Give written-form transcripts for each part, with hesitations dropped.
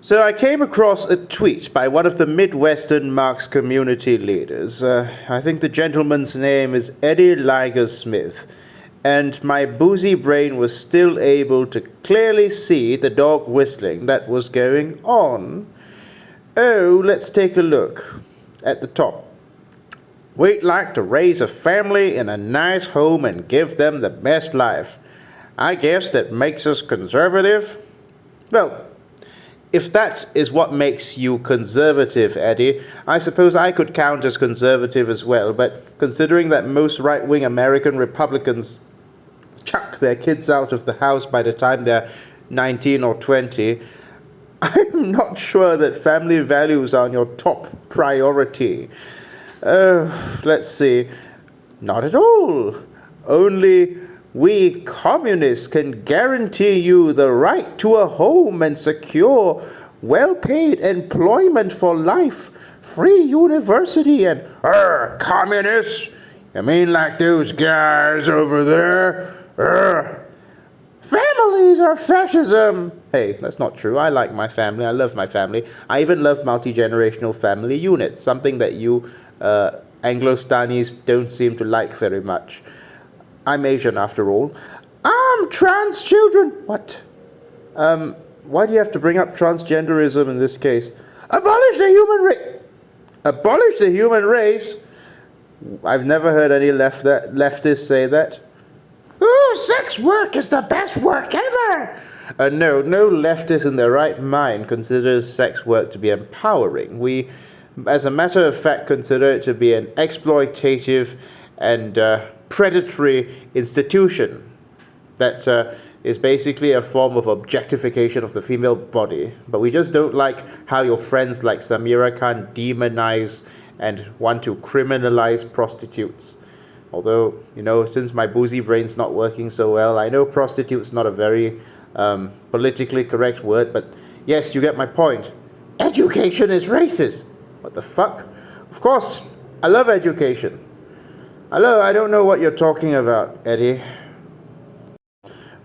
So I came across a tweet by one of the Midwestern Marx community leaders. I think the gentleman's name is Eddie Liger Smith. And my boozy brain was still able to clearly see the dog whistling that was going on. Oh, let's take a look at the top. We'd like to raise a family in a nice home and give them the best life. I guess that makes us conservative. Well, if that is what makes you conservative, Eddie, I suppose I could count as conservative as well, but considering that most right-wing American Republicans chuck their kids out of the house by the time they're 19 or 20, I'm not sure that family values are your top priority. Let's see. Not at all. Only we communists can guarantee you the right to a home and secure well-paid employment for life, free university, and communists? You mean like those guys over there? Families are fascism. Hey, that's not true. I like my family. I love my family. I even love multi-generational family units, something that you Anglo-Stanis don't seem to like very much. I'm Asian, after all. Trans children. What? Why do you have to bring up transgenderism in this case? Abolish the human race. Abolish the human race? I've never heard any leftists say that. Oh, sex work is the best work ever. No leftist in their right mind considers sex work to be empowering. We, as a matter of fact, consider it to be an exploitative and predatory institution that is basically a form of objectification of the female body. But we just don't like how your friends like Samira Khan demonize and want to criminalize prostitutes. Although, since my boozy brain's not working so well, I know prostitute's not a very politically correct word, but yes, you get my point. Education is racist. What the fuck? Of course, I love education. Hello, I don't know what you're talking about, Eddie.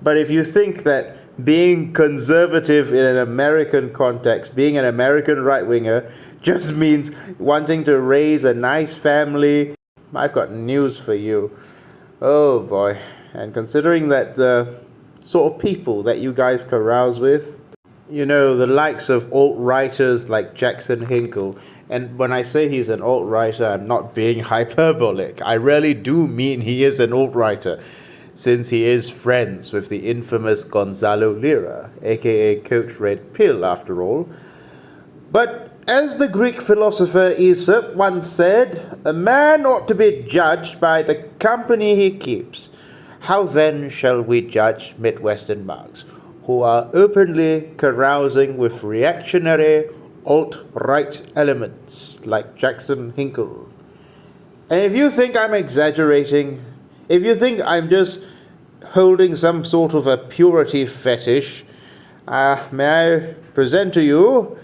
But if you think that being conservative in an American context, being an American right-winger, just means wanting to raise a nice family, I've got news for you. Oh boy. And considering that the sort of people that you guys carouse with, the likes of alt-writers like Jackson Hinkle, and when I say he's an alt-writer, I'm not being hyperbolic. I really do mean he is an alt-writer, since he is friends with the infamous Gonzalo Lira, aka Coach Red Pill, after all. But as the Greek philosopher Aesop once said, a man ought to be judged by the company he keeps. How then shall we judge Midwestern Marx, who are openly carousing with reactionary alt-right elements like Jackson Hinkle? And if you think I'm exaggerating, if you think I'm just holding some sort of a purity fetish, may I present to you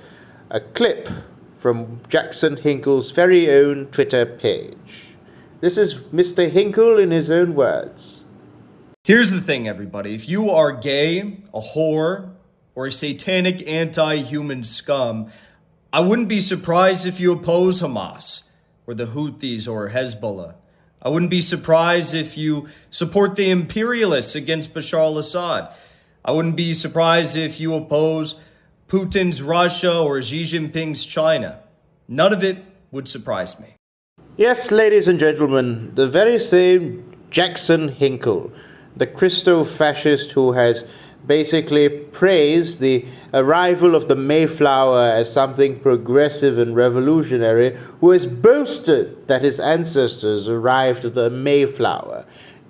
a clip from Jackson Hinkle's very own Twitter page. This is Mr. Hinkle in his own words. Here's the thing, everybody. If you are gay, a whore, or a satanic anti-human scum, I wouldn't be surprised if you oppose Hamas, or the Houthis, or Hezbollah. I wouldn't be surprised if you support the imperialists against Bashar al-Assad. I wouldn't be surprised if you oppose Putin's Russia or Xi Jinping's China. None of it would surprise me. Yes, ladies and gentlemen, the very same Jackson Hinkle, the Christo-fascist who has basically praised the arrival of the Mayflower as something progressive and revolutionary, who has boasted that his ancestors arrived at the Mayflower.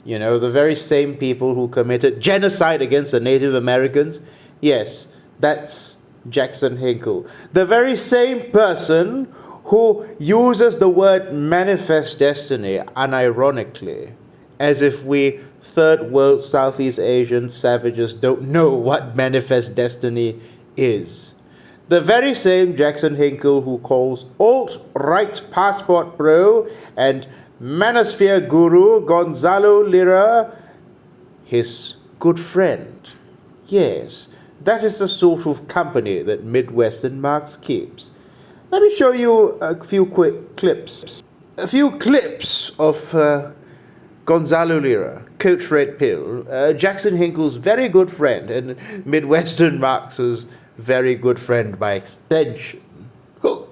The very same people who committed genocide against the Native Americans. Yes, that's Jackson Hinkle. The very same person who uses the word manifest destiny unironically, as if we third world Southeast Asian savages don't know what manifest destiny is. The very same Jackson Hinkle who calls alt-right passport bro and manosphere guru Gonzalo Lira his good friend. Yes, that is the sort of company that Midwestern Marx keeps. Let me show you a few quick clips. A few clips of Gonzalo Lira, Coach Red Pill, Jackson Hinkle's very good friend, and Midwestern Marx's very good friend by extension. Cool.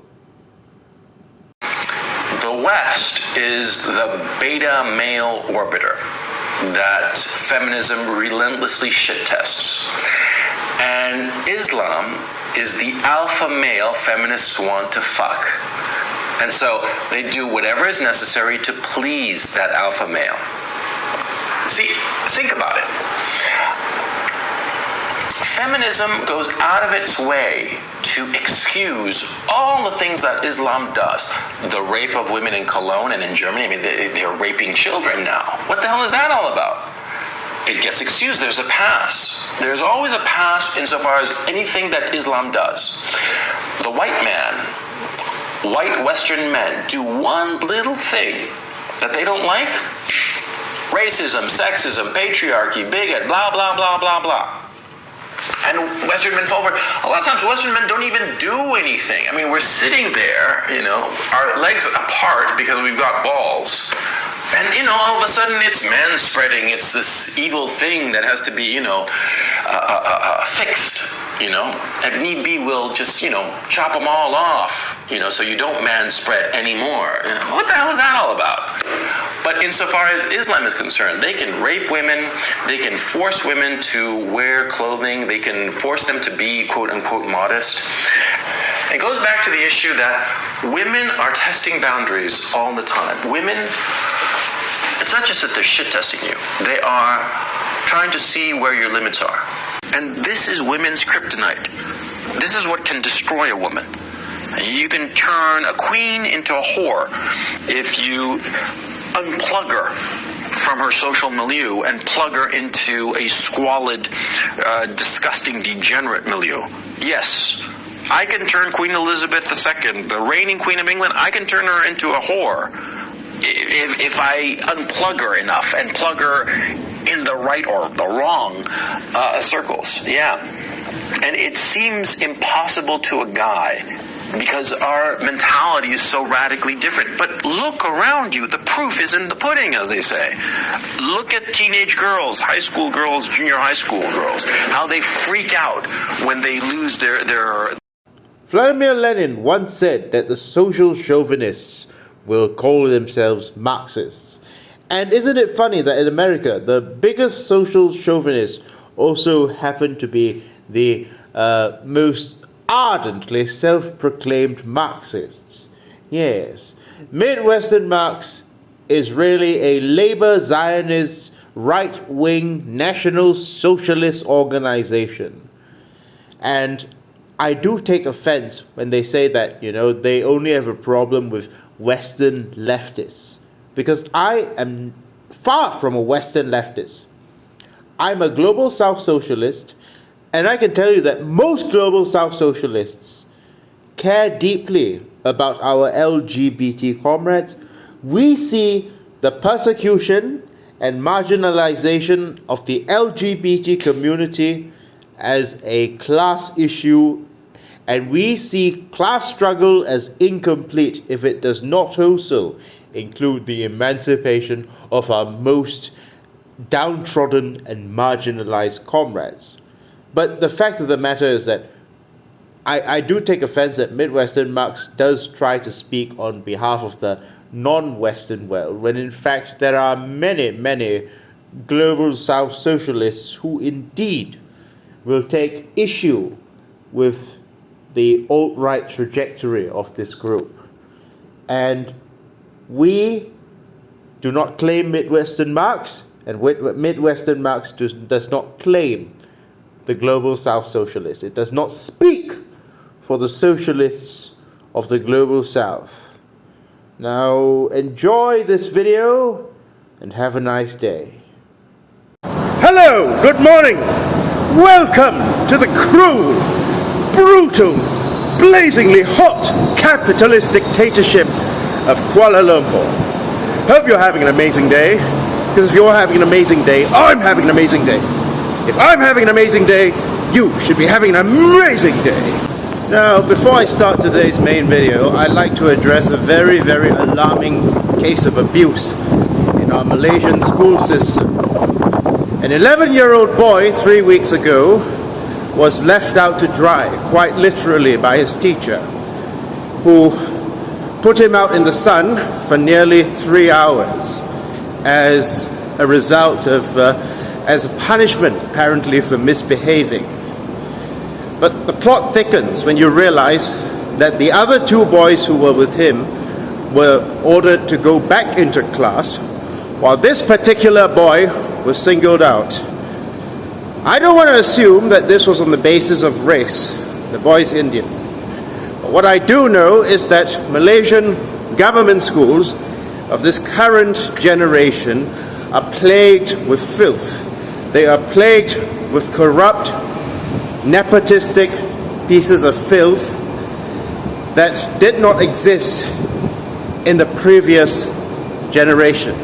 The West is the beta male orbiter that feminism relentlessly shit tests. And Islam is the alpha male feminists want to fuck. And so they do whatever is necessary to please that alpha male. See, think about it. Feminism goes out of its way to excuse all the things that Islam does. The rape of women in Cologne and in Germany, I mean, they're raping children now. What the hell is that all about? It gets excused. There's a pass. There's always a pass insofar as anything that Islam does. The white man, white Western men do one little thing that they don't like. Racism, sexism, patriarchy, bigot, blah, blah, blah, blah, blah. And Western men fall for it. A lot of times Western men don't even do anything. I mean, we're sitting there, our legs apart because we've got balls. And, all of a sudden it's man-spreading. It's this evil thing that has to be, fixed, If need be, we'll just, chop them all off, so you don't man-spread anymore. What the hell is that all about? But insofar as Islam is concerned, they can rape women, they can force women to wear clothing, they can force them to be, quote-unquote, modest. It goes back to the issue that women are testing boundaries all the time. Women, it's not just that they're shit-testing you. They are trying to see where your limits are. And this is women's kryptonite. This is what can destroy a woman. You can turn a queen into a whore if you unplug her from her social milieu and plug her into a squalid, disgusting, degenerate milieu. Yes, I can turn Queen Elizabeth II, the reigning Queen of England, I can turn her into a whore if I unplug her enough and plug her in the right or the wrong circles. Yeah. And it seems impossible to a guy because our mentality is so radically different. But look around you. The proof is in the pudding, as they say. Look at teenage girls, high school girls, junior high school girls, how they freak out when they lose their... Vladimir Lenin once said that the social chauvinists will call themselves Marxists. And isn't it funny that in America, the biggest social chauvinists also happen to be the most ardently self-proclaimed Marxists? Yes, Midwestern Marx is really a labor Zionist, right-wing, national socialist organization. And I do take offense when they say that, they only have a problem with Western leftists. Because I am far from a Western leftist. I'm a global South socialist, and I can tell you that most global South socialists care deeply about our LGBT comrades. We see the persecution and marginalization of the LGBT community as a class issue, and we see class struggle as incomplete if it does not also include the emancipation of our most downtrodden and marginalized comrades. But the fact of the matter is that I do take offense that Midwestern Marx does try to speak on behalf of the non-Western world, when in fact there are many, many global South socialists who indeed will take issue with the alt-right trajectory of this group. And we do not claim Midwestern Marx, and Midwestern Marx does not claim the global South socialists. It does not speak for the socialists of the global South. Now, enjoy this video and have a nice day. Hello, good morning. Welcome to the cruel, brutal, blazingly hot capitalist dictatorship of Kuala Lumpur. Hope you're having an amazing day, because if you're having an amazing day, I'm having an amazing day. If I'm having an amazing day, you should be having an amazing day. Now, before I start today's main video, I'd like to address a very, very alarming case of abuse in our Malaysian school system. An 11-year-old boy 3 weeks ago was left out to dry, quite literally, by his teacher, who put him out in the sun for nearly 3 hours as a result of, as a punishment apparently for misbehaving. But the plot thickens when you realize that the other 2 boys who were with him were ordered to go back into class, while this particular boy was singled out. I don't want to assume that this was on the basis of race. The boy's Indian. But what I do know is that Malaysian government schools of this current generation are plagued with filth. They are plagued with corrupt, nepotistic pieces of filth that did not exist in the previous generation.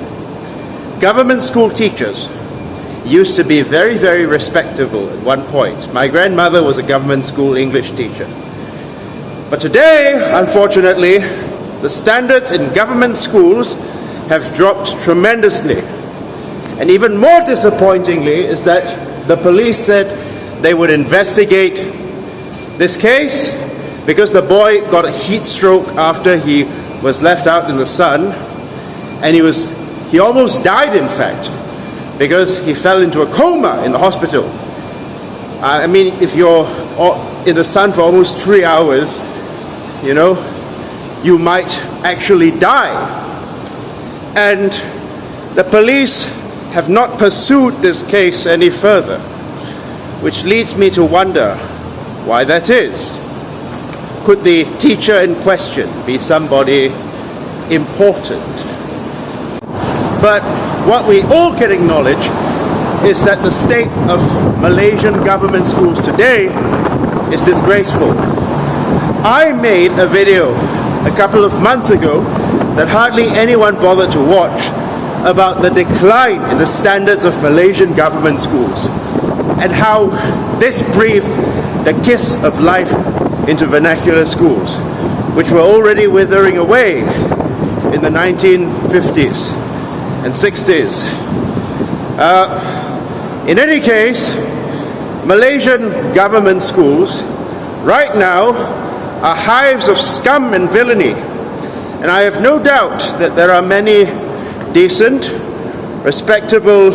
Government school teachers used to be very, very respectable at one point. My grandmother was a government school English teacher. But today, unfortunately, the standards in government schools have dropped tremendously. And even more disappointingly is that the police said they would investigate this case because the boy got a heat stroke after he was left out in the sun, and he almost died, in fact, because he fell into a coma in the hospital. I mean, if you're in the sun for almost 3 hours, you might actually die. And the police have not pursued this case any further, which leads me to wonder why that is. Could the teacher in question be somebody important? But what we all can acknowledge is that the state of Malaysian government schools today is disgraceful. I made a video a couple of months ago that hardly anyone bothered to watch about the decline in the standards of Malaysian government schools and how this breathed the kiss of life into vernacular schools, which were already withering away in the 1950s and 60s. In any case, Malaysian government schools right now are hives of scum and villainy, and I have no doubt that there are many decent, respectable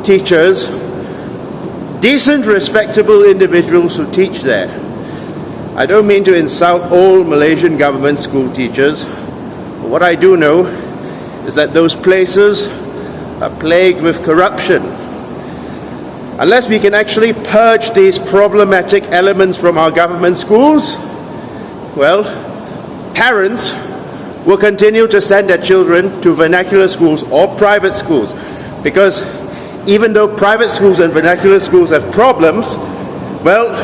teachers, decent, respectable individuals who teach there. I don't mean to insult all Malaysian government school teachers, but what I do know is that those places are plagued with corruption. Unless we can actually purge these problematic elements from our government schools, well, parents will continue to send their children to vernacular schools or private schools, because even though private schools and vernacular schools have problems, well,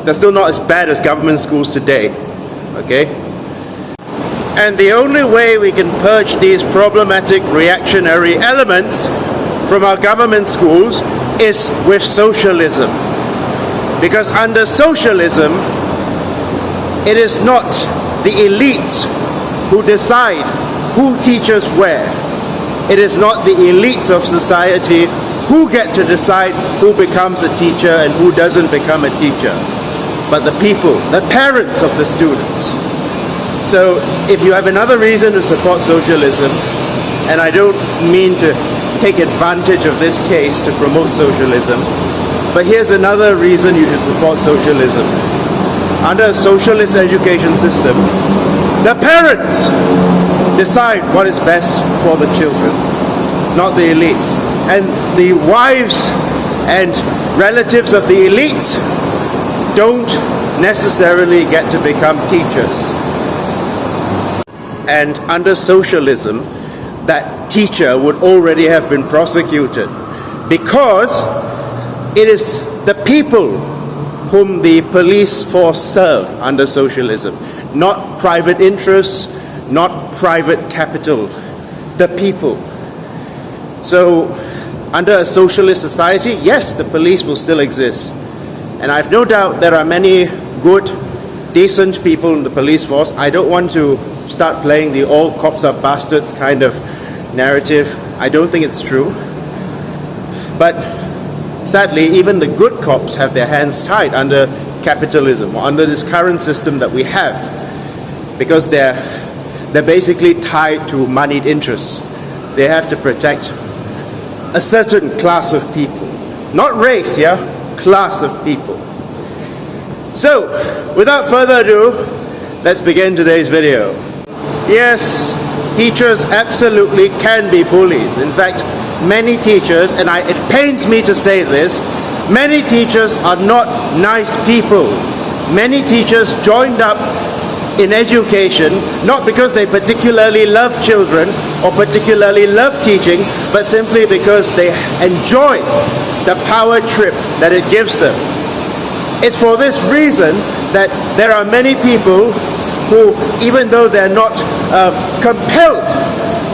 they're still not as bad as government schools today, okay? And the only way we can purge these problematic reactionary elements from our government schools is with socialism. Because under socialism, it is not the elites who decide who teaches where. It is not the elites of society who get to decide who becomes a teacher and who doesn't become a teacher, but the people, the parents of the students. So if you have another reason to support socialism, and I don't mean to take advantage of this case to promote socialism, but here's another reason you should support socialism. Under a socialist education system, the parents decide what is best for the children, not the elites. And the wives and relatives of the elites don't necessarily get to become teachers. And under socialism, that teacher would already have been prosecuted, because it is the people whom the police force serve under socialism, not private interests, not private capital, the people. So under a socialist society, yes, the police will still exist, And I've no doubt there are many good, decent people in the police force. I don't want to start playing the all cops are bastards kind of narrative. I don't think it's true. But sadly, even the good cops have their hands tied under capitalism or under this current system that we have, because they're basically tied to moneyed interests. They have to protect a certain class of people, not race, yeah, class of people. So, without further ado, let's begin today's video. Yes, teachers absolutely can be bullies. In fact, many teachers, and it pains me to say this, many teachers are not nice people. Many teachers joined up in education not because they particularly love children or particularly love teaching, but simply because they enjoy the power trip that it gives them. It's for this reason that there are many people who, even though they're not compelled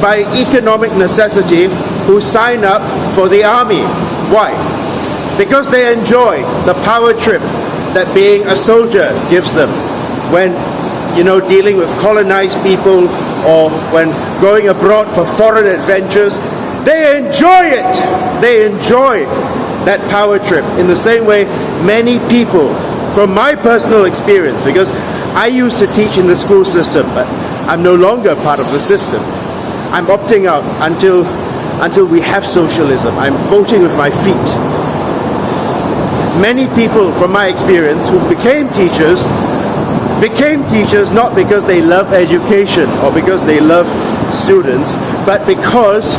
by economic necessity, who sign up for the army. Why? Because they enjoy the power trip that being a soldier gives them when, dealing with colonized people or when going abroad for foreign adventures. They enjoy it. They enjoy that power trip in the same way many people, from my personal experience, because I used to teach in the school system, but I'm no longer part of the system. I'm opting out until we have socialism. I'm voting with my feet. Many people, from my experience, who became teachers not because they love education or because they love students, but because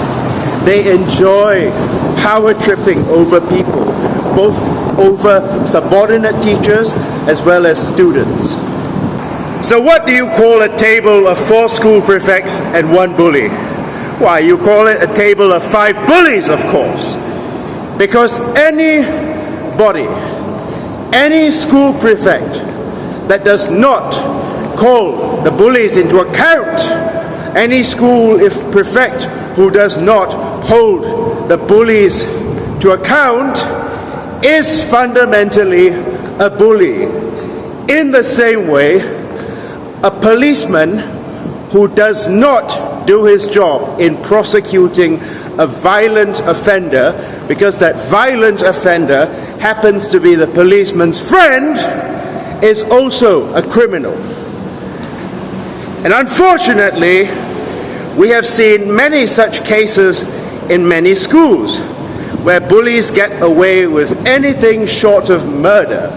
they enjoy power tripping over people, both over subordinate teachers as well as students. So what do you call a table of 4 school prefects and 1 bully? Why, you call it a table of 5 bullies, of course. Because anybody, any school prefect that does not call the bullies into account, any school prefect who does not hold the bullies to account, is fundamentally a bully. In the same way, a policeman who does not do his job in prosecuting a violent offender because that violent offender happens to be the policeman's friend is also a criminal. And unfortunately, we have seen many such cases in many schools where bullies get away with anything short of murder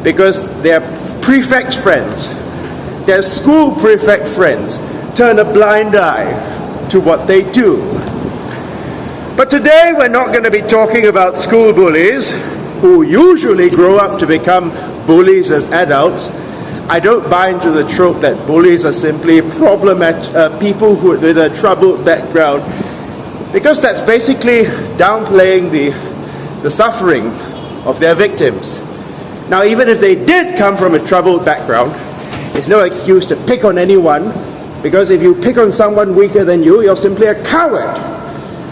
because their prefect friends, their school prefect friends, turn a blind eye to what they do. But today we're not going to be talking about school bullies who usually grow up to become bullies as adults. I don't buy into the trope that bullies are simply people with a troubled background, because that's basically downplaying the suffering of their victims. Now, even if they did come from a troubled background, it's no excuse to pick on anyone, because if you pick on someone weaker than you, you're simply a coward.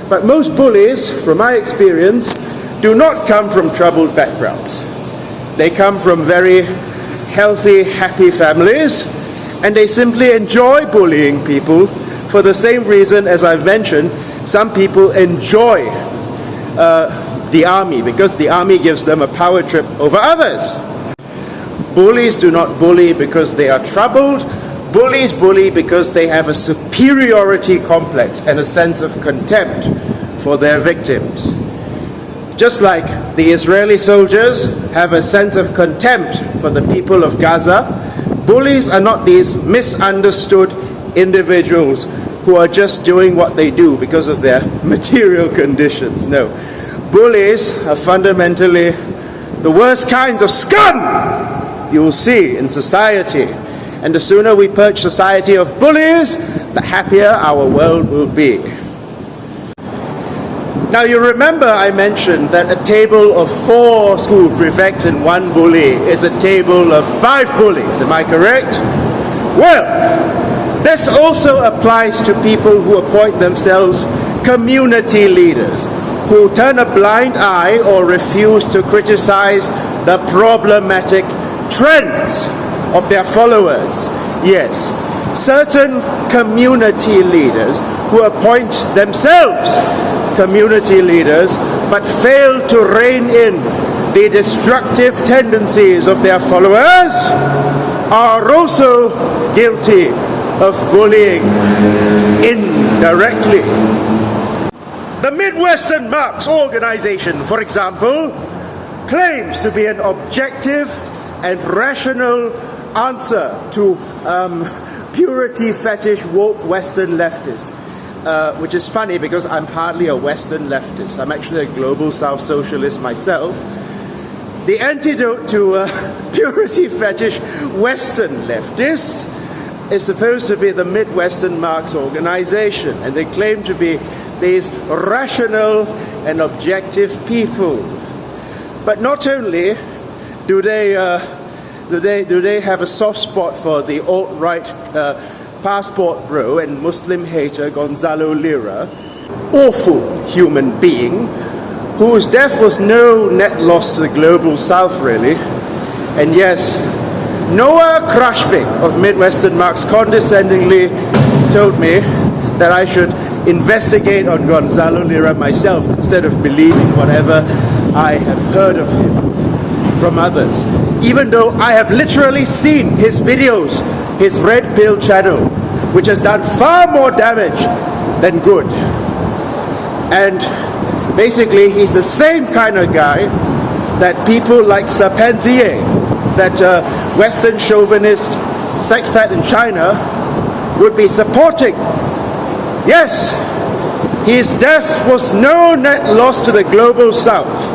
But most bullies, from my experience, do not come from troubled backgrounds. They come from very healthy, happy families, and they simply enjoy bullying people for the same reason as I've mentioned. Some people enjoy the army because the army gives them a power trip over others. Bullies do not bully because they are troubled. Bullies bully because they have a superiority complex and a sense of contempt for their victims. Just like the Israeli soldiers have a sense of contempt for the people of Gaza, bullies are not these misunderstood individuals who are just doing what they do because of their material conditions. No. Bullies are fundamentally the worst kinds of scum you will see in society. And the sooner we purge society of bullies, the happier our world will be. Now you remember I mentioned that a table of 4 school prefects and 1 bully is a table of 5 bullies, am I correct? Well, this also applies to people who appoint themselves community leaders, who turn a blind eye or refuse to criticize the problematic trends of their followers. Yes, certain community leaders who appoint themselves community leaders but fail to rein in the destructive tendencies of their followers are also guilty of bullying indirectly. The Midwestern Marx organization, for example, claims to be an objective and rational answer to purity fetish woke Western leftists. Which is funny because I'm hardly a Western leftist. I'm actually a global South socialist myself. The antidote to purity fetish Western leftists is supposed to be the Midwestern Marx organization, and they claim to be these rational and objective people. But not only do they have a soft spot for the alt-right passport bro and Muslim hater Gonzalo Lira, awful human being, whose death was no net loss to the global South, really. And yes, Noah Crushvik of Midwestern Marx condescendingly told me that I should investigate on Gonzalo Lira myself instead of believing whatever I have heard of him from others. Even though I have literally seen his videos, his Red Pill channel, which has done far more damage than good. And basically, he's the same kind of guy that people like Serpenzier, that Western chauvinist sexpat in China, would be supporting. Yes, his death was no net loss to the global South.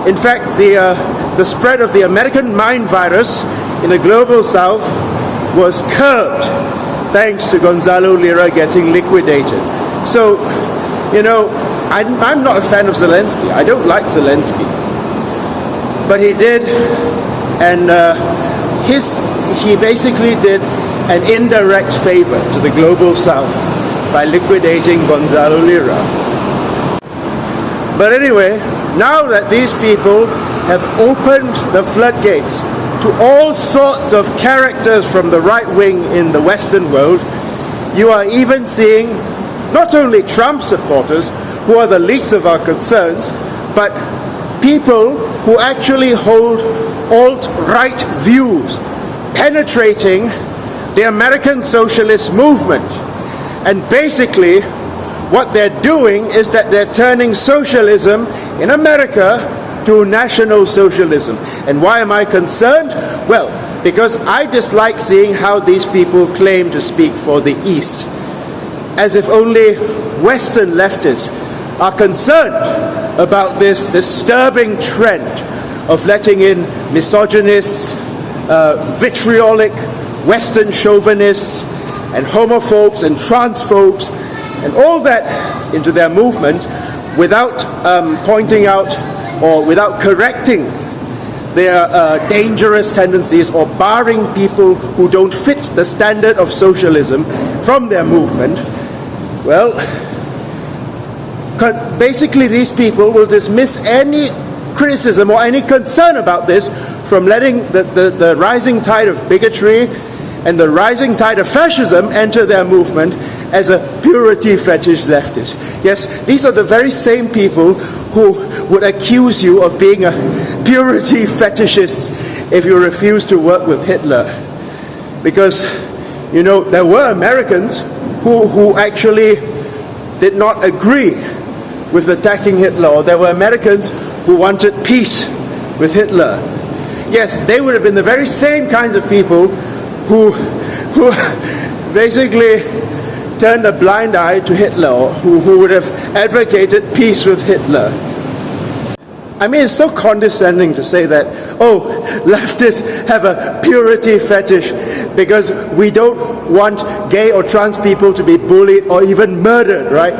In fact, the spread of the American mind virus in the global South was curbed thanks to Gonzalo Lira getting liquidated. So, you know, I'm not a fan of Zelensky. I don't like Zelensky. But he did, and he basically did an indirect favor to the global South by liquidating Gonzalo Lira. But anyway, now that these people have opened the floodgates to all sorts of characters from the right wing in the Western world, you are even seeing not only Trump supporters, who are the least of our concerns, but people who actually hold alt-right views, penetrating the American socialist movement. And basically, what they're doing is that they're turning socialism in America to national socialism. And why am I concerned? Well, because I dislike seeing how these people claim to speak for the East, as if only Western leftists are concerned about this disturbing trend of letting in misogynists, vitriolic Western chauvinists, and homophobes and transphobes, and all that into their movement without pointing out or without correcting their dangerous tendencies or barring people who don't fit the standard of socialism from their movement. Well, basically these people will dismiss any criticism or any concern about this from letting the rising tide of bigotry and the rising tide of fascism enter their movement as a purity fetish leftist. Yes, these are the very same people who would accuse you of being a purity fetishist if you refuse to work with Hitler. Because, you know, there were Americans who actually did not agree with attacking Hitler, or there were Americans who wanted peace with Hitler. Yes, they would have been the very same kinds of people who basically turned a blind eye to Hitler, or who would have advocated peace with Hitler. I mean, it's so condescending to say that, oh, leftists have a purity fetish because we don't want gay or trans people to be bullied or even murdered, right?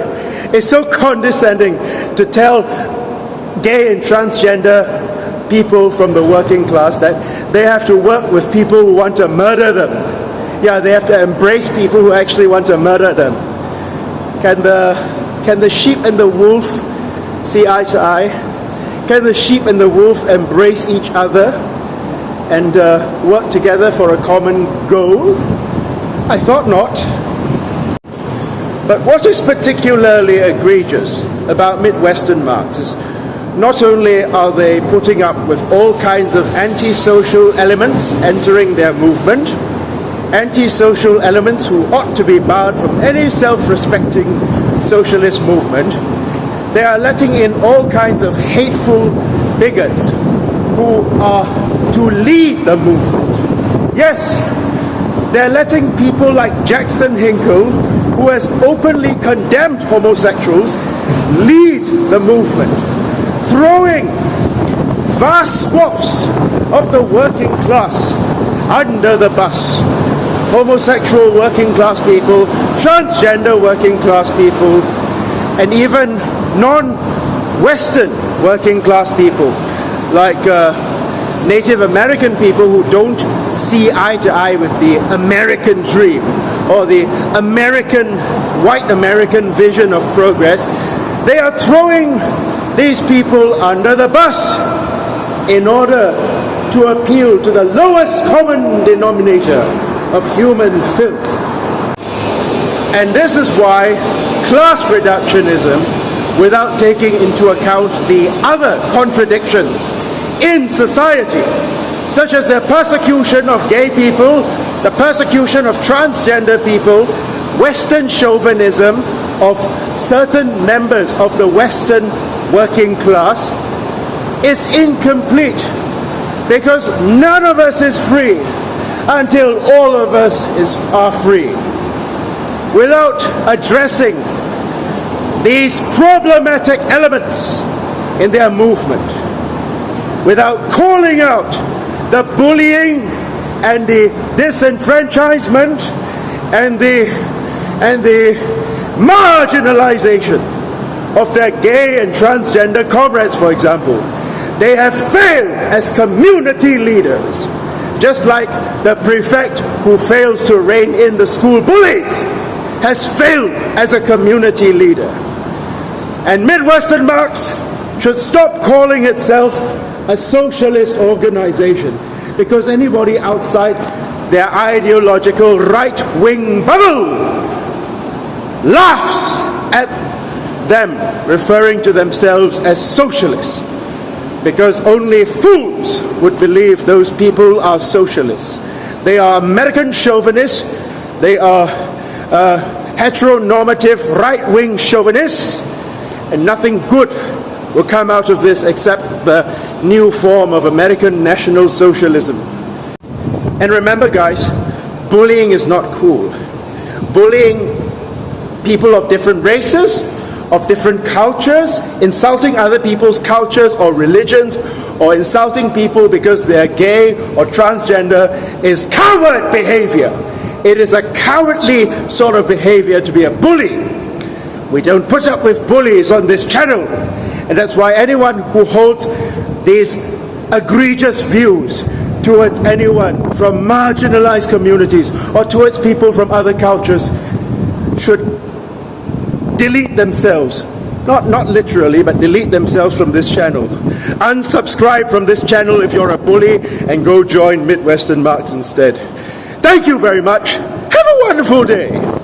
It's so condescending to tell gay and transgender people from the working class that they have to work with people who want to murder them. Yeah, they have to embrace people who actually want to murder them. Can the sheep and the wolf see eye to eye? Can the sheep and the wolf embrace each other and work together for a common goal? I thought not. But what is particularly egregious about Midwestern Marx is not only are they putting up with all kinds of antisocial elements entering their movement, antisocial elements who ought to be barred from any self-respecting socialist movement, they are letting in all kinds of hateful bigots who are to lead the movement. Yes, they're letting people like Jackson Hinkle, who has openly condemned homosexuals, lead the movement, throwing vast swaths of the working class under the bus. Homosexual working class people, transgender working class people, and even non-Western working class people, like Native American people who don't see eye to eye with the American dream or the white American vision of progress. They are throwing these people under the bus in order to appeal to the lowest common denominator of human filth. And this is why class reductionism, without taking into account the other contradictions in society, such as the persecution of gay people, the persecution of transgender people, Western chauvinism of certain members of the Western working class, is incomplete, because none of us is free until all of us are free. Without addressing these problematic elements in their movement, without calling out the bullying and the disenfranchisement and the marginalization of their gay and transgender comrades, for example, they have failed as community leaders, just like the prefect who fails to rein in the school bullies has failed as a community leader. And Midwestern Marx should stop calling itself a socialist organization, because anybody outside their ideological right-wing bubble laughs at them referring to themselves as socialists, because only fools would believe those people are socialists. They are American chauvinists, they are heteronormative right-wing chauvinists, and nothing good will come out of this except the new form of American National Socialism. And remember, guys, bullying is not cool. Bullying people of different races, of different cultures, insulting other people's cultures or religions, or insulting people because they're gay or transgender is coward behavior. It is a cowardly sort of behavior to be a bully. We don't put up with bullies on this channel. And that's why anyone who holds these egregious views towards anyone from marginalized communities or towards people from other cultures should delete themselves. Not literally, but delete themselves from this channel. Unsubscribe from this channel if you're a bully and go join Midwestern Marx instead. Thank you very much. Have a wonderful day.